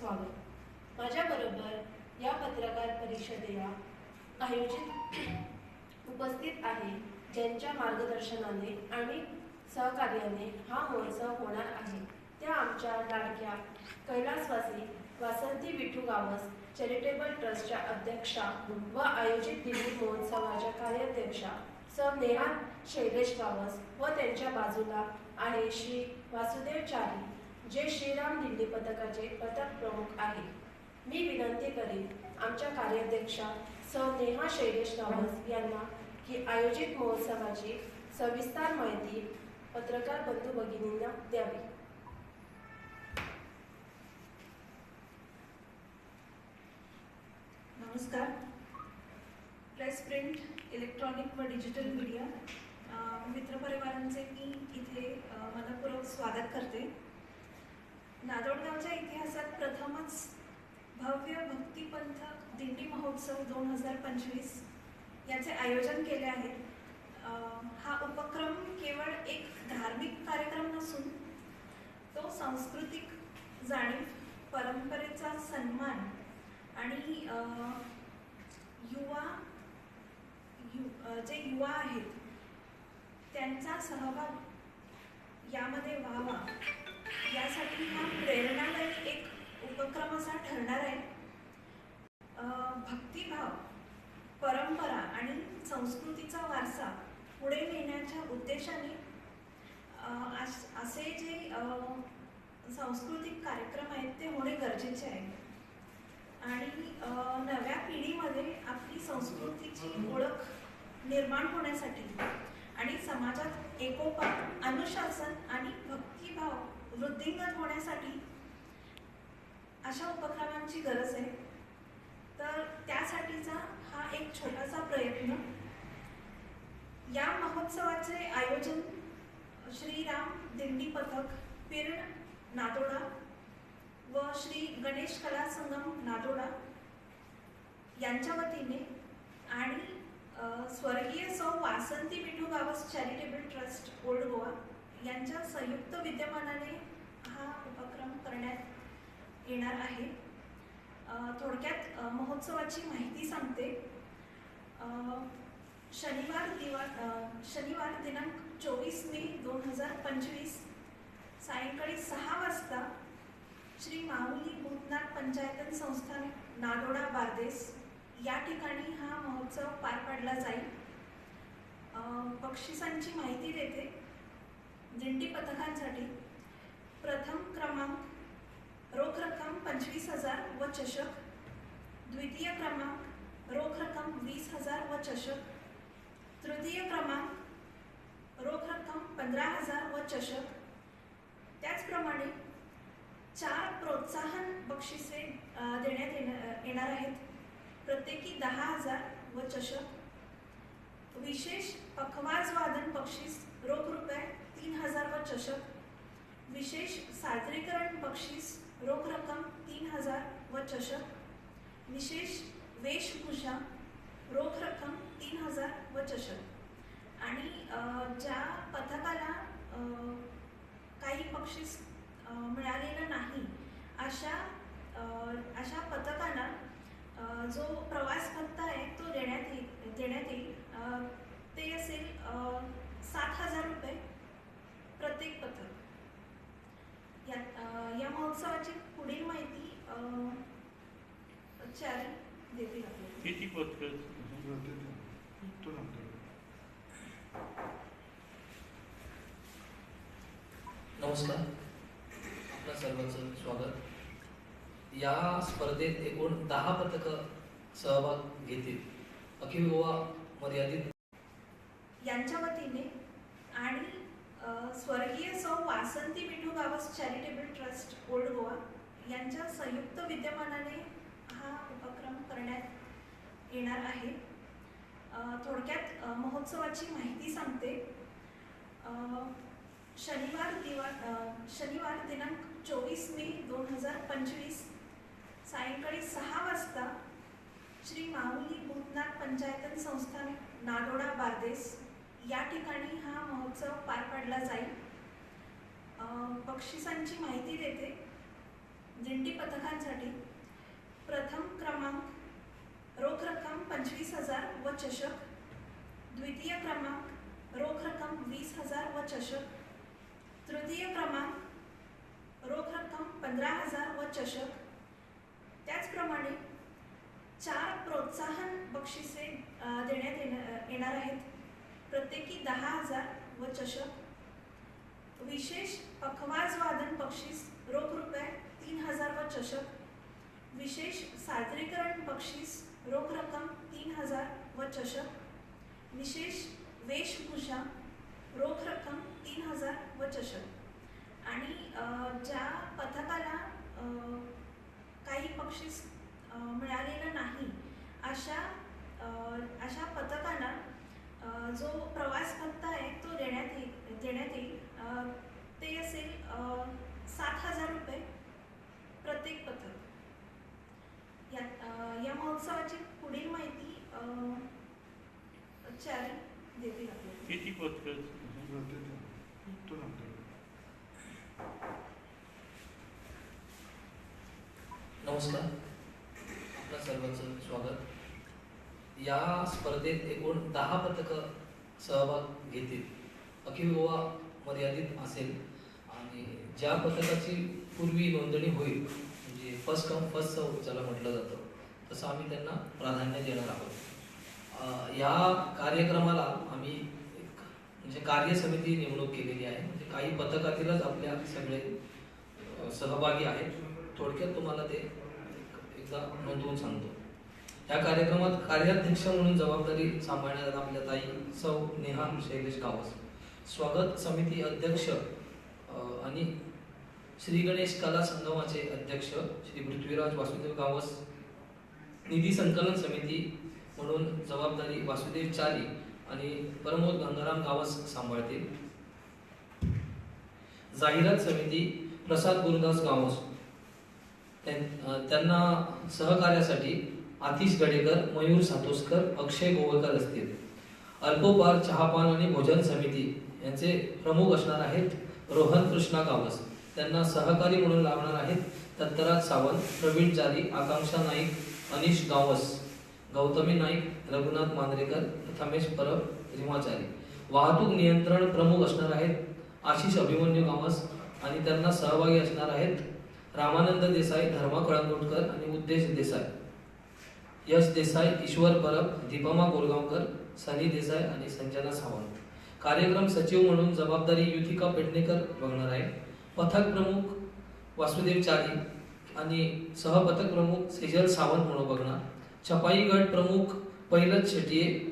स्वागत। माझ्याबरोबर या पत्रकार परिषदेला आयोजित उपस्थित आहे, ज्यांच्या मार्गदर्शनाने आणि सहकार्याने हा महोत्सव होणार आहे, त्या आमच्या लाडक्या कैलासवासी वासंती विठू गावस चॅरिटेबल ट्रस्टच्या अध्यक्षा व आयोजित दिल्ली महोत्सवाच्या कार्याध्यक्षा सौ नेहा शैलेश गावस व त्यांच्या बाजूला आहे श्री वासुदेव चारी, जे श्रीराम दिल्ली पथकाचे पथक प्रमुख आहे। मी विनंती करीन आमच्या कार्याध्यक्षा सौ नेहा शैलेश गावस यांना की आयोजित महोत्सवाची सविस्तर माहिती पत्रकार बंधू भगिनींना द्यावी। नमस्कार। प्रेस, प्रिंट, इलेक्ट्रॉनिक व डिजिटल मीडिया मित्रपरिवारांचे मी इथे मनपूर्वक स्वागत करते। नादोडगावच्या इतिहासात प्रथमच भव्य भक्तिपंथ दिंडी महोत्सव 2025 याचे आयोजन केले आहे। हा उपक्रम केवळ एक धार्मिक कार्यक्रम नसून तो सांस्कृतिक जाणीव, परंपरेचा सन्मान आणि जे युवा आहेत त्यांचा सहभाग यामध्ये व्हावा यासाठी हा प्रेरणादायी एक उपक्रम असा ठरणार आहे। भक्तिभाव, परंपरा आणि संस्कृतीचा वारसा पुढे नेण्याच्या उद्देशाने असे जे सांस्कृतिक कार्यक्रम आहेत ते होणे गरजेचे आहे आणि नव्या पिढीमध्ये आपली संस्कृतीची ओळख निर्माण होण्यासाठी आणि समाजात एकोपा, अनुशासन आणि भक्तिभाव वृद्धिंगत होण्यासाठी अशा उपक्रमांची गरज आहे। तर त्यासाठीचा हा एक छोटासा प्रयत्न। या महोत्सवाचे आयोजन श्रीराम दिंडी पथक पिर्ण नादोडा व श्री गणेश कला संगम नादोडा यांच्या वतीने आणि स्वर्गीय सौ वासंती Vithu Gawas charitable trust old Goa यांच्या संयुक्त विद्यमानाने हा उपक्रम करण्यात येणार आहे। थोडक्यात महोत्सवाची माहिती सांगते। शनिवार दिनांक 24 मे 2025 सायंकाळी 6 वाजता श्री माऊली भूतनाथ पंचायतन संस्थान नादोडा बारदेस या ठिकाणी हा महोत्सव पार पाडला जाईल। बक्षिसांची माहिती देते। दिंडी पथकांसाठी प्रथम क्रमांक रोख रक्कम 25,000 व चषक, द्वितीय क्रमांक रोख रक्कम 20,000 व चषक, तृतीय क्रमांक रोख रक्कम 15,000 व चषक। त्याचप्रमाणे 4 प्रोत्साहन बक्षिसे देण्यात येणार आहेत, प्रत्येकी 10,000 व चषक। विशेष पखवाज वादन बक्षीस रोख रुपये 3,000 व चषक, विशेष सादरीकरण बक्षीस रोख रक्कम 3,000 व चषक, विशेष वेशभूषा रोख रक्कम 3,000 व चषक। आणि ज्या पथकाला काही बक्षीस मिळालेलं नाही अशा पथकांना जो प्रवास भत्ता आहे तो देण्यात येईल। ते असेल 7,000 रुपये प्रत्येक पथक। या महोत्सवाची पुढील माहिती चारी देतील आपल्याला। किती पथक? नमस्कार, आपल्या सर्वांचं स्वागत। या स्पर्धेत एकूण 10 पथकं सहभाग घेतील। अखिल गोवा मर्यादित यांच्या वतीने आणि स्वर्गीय सौ वासंती Vithu Gawas charitable trust old Goa यांच्या संयुक्त विद्यमानाने हा उपक्रम करण्यात येणार आहे। थोडक्यात महोत्सवाची माहिती सांगते। शनिवार दिनांक 24 मे 2025 सायंकाळी 6 वाजता श्री माऊली भूतनाथ पंचायतन संस्थान नादोडा बारदेस या ठिकाणी हा महोत्सव पार पाडला जाईल। बक्षिसांची माहिती देते। दिंडी पथकांसाठी प्रथम क्रमांक रोख रक्कम 25,000 व चषक, द्वितीय क्रमांक रोख रक्कम 20,000 व चषक, तृतीय क्रमांक रोख रक्कम 15,000 व चषक. त्याचप्रमाणे 4 प्रोत्साहन बक्षिसे देण्यात येणार आहेत, प्रत्येकी 10,000 व चषक. विशेष पखवाज वादन बक्षीस रोख रुपये 3,000 व चषक. विशेष सादरीकरण बक्षीस रोख रक्कम 3,000 व चषक. विशेष वेशभूषा रोख रक्कम 3,000 व चषक. आणि ज्या पथकाला काही बक्षीस मिळालेलं नाही अशा पथकांना जो प्रवास भत्ता आहे तो देण्यात येईल. ते असेल 7,000 रुपये प्रत्येक पथक. या महोत्सवाची पुढील माहिती चारी देतील आपल्याला. किती पथकं? नमस्कार, आपल्या सर्वांचं स्वागत. या स्पर्धेत एकूण 10 पथकं सहभाग घेतील. अखिल गोवा मर्यादित असेल आणि ज्या पथकाची पूर्वी नोंदणी होईल, म्हणजे फर्स्ट कम फर्स्ट सर्व ज्याला म्हटलं जातं, तसं आम्ही त्यांना प्राधान्य देणार आहोत. या कार्यक्रमाला आम्ही एक म्हणजे कार्यसमिती नेमणूक केलेली आहे. म्हणजे काही पथकातीलच आपल्या सगळे सहभागी आहेत. थोडक्यात तुम्हाला ते एकदा नोंदवून सांगतो. या कार्यक्रमात कार्याध्यक्ष म्हणून जबाबदारी सांभाळण्यात आपल्या ताई सौ नेहा शैलेश गावस, स्वागत समिती अध्यक्ष आणि श्री गणेश कला संगमाचे अध्यक्ष श्री पृथ्वीराज वासुदेव गावस, निधी संकलन समिती म्हणून जबाबदारी वासुदेव चारी आणि प्रमोद गंगाराम गावस सांभाळतील. जाहिरात समिती प्रसाद गुरुदास गावस, त्यांना सहकार्यासाठी आतिश गडेकर, मयूर सातोसकर, अक्षय गोवळकर असतील. अल्पोपार चहापान आणि भोजन समिती यांचे प्रमुख असणार आहेत रोहन कृष्णा गावस, त्यांना सहकारी म्हणून लावणार आहेत दत्तराज सावंत, प्रवीण जारी, आकांक्षा नाईक, अनिश गावस, गौतमी नाईक, रघुनाथ मांद्रेकर, प्रथमेश परब, रिमाचारी. वाहतूक नियंत्रण प्रमुख असणार आहेत आशिष अभिमन्यू गावस आणि त्यांना सहभागी असणार आहेत रामानंद देसाई, धर्मा कळंगोटकर आणि उद्देश देसाई, यश देसाई, ईश्वर परब, दीपमा गोलगावकर, सनी देसाई आणि संजना सावंत. कार्यक्रम सचिव म्हणून जबाबदारी युथिका पेडणेकर बघणार आहे. पथक प्रमुख वासुदेव चारी आणि सहपथक प्रमुख सेजल सावंत म्हणून बघणार. छपाई गट प्रमुख पैलत शेट्ये,